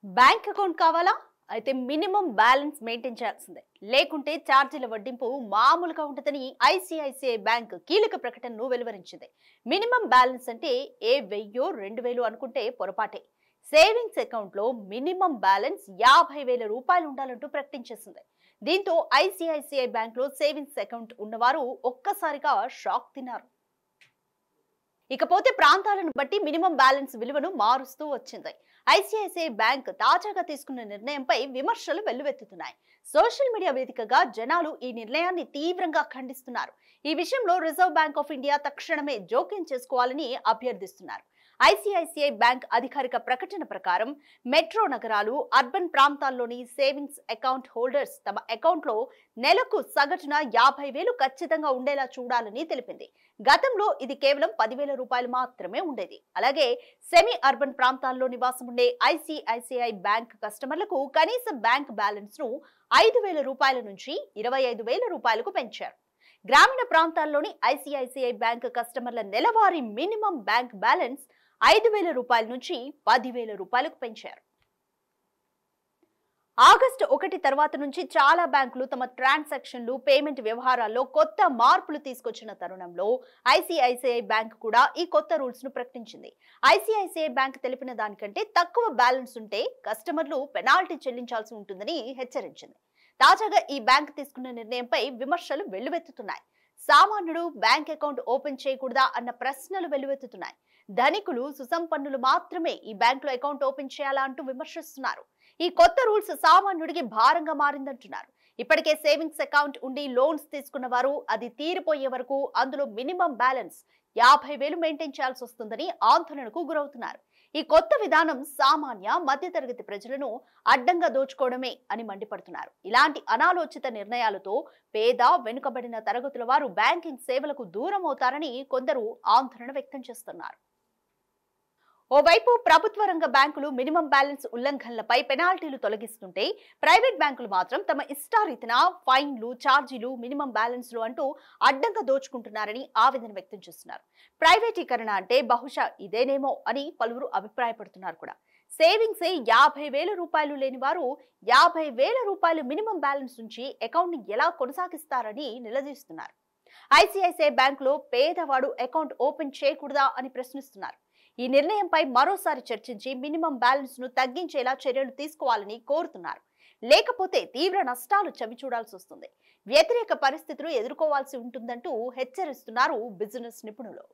Bank account కావాలా? అయితే minimum balance maintain చేయాల్సిందే. లేకుంటే ఛార్జీల వడ్డింపు మామూలుగా ఉంటుందని ఐసిఐసిఐ బ్యాంక్ కీలక ప్రకటనను వెలువరించింది. మినిమం బ్యాలెన్స్ అంటే ఏ 1000 2000 అనుకుంటే పొరపాటే. సేవింగ్స్ అకౌంట్ లో మినిమం బ్యాలెన్స్ 50,000 రూపాయలు ఉండాలంటూ ప్రకటించేసింది. దీంతో ఐసిఐసిఐ బ్యాంక్ లో సేవింగ్స్ అకౌంట్ ఉన్నవారు ఒక్కసారిగా షాక్ తిన్నారు. ఇకపోతే ప్రాంతాలను బట్టి మినిమం బ్యాలెన్స్ విలువను మారుస్తూ వచ్చింది. ఐసిఐసిఐ బ్యాంక్ తాజాగా తీసుకున్న నిర్ణయంపై విమర్శలు వెల్లువెత్తుతున్నాయి. సోషల్ మీడియా వేదికగా జనాలు ఈ నిర్ణయాన్ని తీవ్రంగా ఖండిస్తున్నారు. ఈ విషయంలో రిజర్వ్ బ్యాంక్ ఆఫ్ ఇండియా తక్షణమే జోక్యం చేసుకోవాలని అభ్యర్థిస్తున్నారు. ఐసిఐసిఐ బ్యాంక్ అధికారిక ప్రకటన ప్రకారం మెట్రో నగరాలు, అర్బన్ ప్రాంతాల్లోని సేవింగ్స్ అకౌంట్ హోల్డర్స్ తమ అకౌంట్లో నెలకు సగటున 50,000 ఖచ్చితంగా ఉండేలా చూడాలని తెలిపింది. గతంలో ఇది కేవలం 10,000 రూపాయలు మాత్రమే ఉండేది. అలాగే సెమీ అర్బన్ ప్రాంతాల్లో నివాసం ఉండే ఐసిఐసిఐ బ్యాంక్ కస్టమర్లకు కనీస బ్యాంక్ బ్యాలెన్స్ ను 5,000 రూపాయల నుంచి 25,000 రూపాయలకు పెంచారు. గ్రామీణ ప్రాంతాల్లోని ఐసిఐసిఐ బ్యాంక్ కస్టమర్ల నెలవారీ మినిమం బ్యాంక్ బ్యాలెన్స్ 5,000 రూపాయల నుంచి 10,000 రూపాయలకు పెంచారు. ఆగస్టు 1 తర్వాత నుంచి చాలా బ్యాంకులు తమ ట్రాన్సాక్షన్లు, పేమెంట్ వ్యవహారాల్లో కొత్త మార్పులు తీసుకొచ్చిన తరుణంలో ఐసిఐసిఐ బ్యాంక్ కూడా ఈ కొత్త రూల్స్ ను ప్రకటించింది. ఐసిఐసిఐ బ్యాంక్ తెలిపిన దానికంటే తక్కువ బ్యాలెన్స్ ఉంటే కస్టమర్లు పెనాల్టీ చెల్లించాల్సి ఉంటుందని హెచ్చరించింది. తాజాగా ఈ బ్యాంక్ తీసుకున్న నిర్ణయంపై విమర్శలు వెల్లువెత్తుతున్నాయి. సామాన్యుడు బ్యాంక్ అకౌంట్ ఓపెన్ చేయకూడదా అన్న ప్రశ్నలు వెల్లువెత్తుతున్నాయి. ధనికులు, సుసంపన్నులు మాత్రమే ఈ బ్యాంకులో అకౌంట్ ఓపెన్ చేయాలా అంటూ విమర్శిస్తున్నారు. ఈ కొత్త రూల్స్ సామాన్యుడికి భారంగా మారిందంటున్నారు. ఇప్పటికే సేవింగ్స్ అకౌంట్ ఉండి లోన్స్ తీసుకున్న వారు అది తీరిపోయే వరకు అందులో మినిమం బ్యాలెన్స్ 50,000 మెయింటైన్ చేయాల్సి వస్తుందని ఆందోళనకు గురవుతున్నారు. ఈ కొత్త విధానం సామాన్య, మధ్యతరగతి ప్రజలను అడ్డంగా దోచుకోవడమే అని మండిపడుతున్నారు. ఇలాంటి అనాలోచిత నిర్ణయాలతో పేద, వెనుకబడిన తరగతుల వారు బ్యాంకింగ్ సేవలకు దూరం అవుతారని కొందరు ఆందోళన వ్యక్తం చేస్తున్నారు. ఓవైపు ప్రభుత్వ రంగ బ్యాంకులు మినిమం బ్యాలెన్స్ ఉల్లంఘనలపై పెనాల్టీలు తొలగిస్తుంటే, ప్రైవేట్ బ్యాంకులు మాత్రం తమ ఇష్టారీతిన ఫైన్లు, ఛార్జీలు, మినిమం బ్యాలెన్స్లు అంటూ అడ్డంగా దోచుకుంటున్నారని ఆవేదన వ్యక్తం చేస్తున్నారు. ప్రైవేటీకరణ అంటే బహుశా ఇదేనేమో అని పలువురు అభిప్రాయపడుతున్నారు కూడా. సేవింగ్సే 50,000 రూపాయలు లేని వారు 50,000 రూపాయలు మినిమం బ్యాలెన్స్ నుంచి అకౌంట్ ని ఎలా కొనసాగిస్తారని నిలదీస్తున్నారు. ఐసిఐసిఐ బ్యాంకులో పేదవాడు అకౌంట్ ఓపెన్ చేయకూడదా అని ప్రశ్నిస్తున్నారు. ఈ నిర్ణయంపై మరోసారి చర్చించి మినిమం బ్యాలెన్స్ ను తగ్గించేలా చర్యలు తీసుకోవాలని కోరుతున్నారు. లేకపోతే తీవ్ర నష్టాలు చవిచూడాల్సి వస్తుంది. వ్యతిరేక పరిస్థితులు ఎదుర్కోవాల్సి ఉంటుందంటూ హెచ్చరిస్తున్నారు బిజినెస్ నిపుణులు.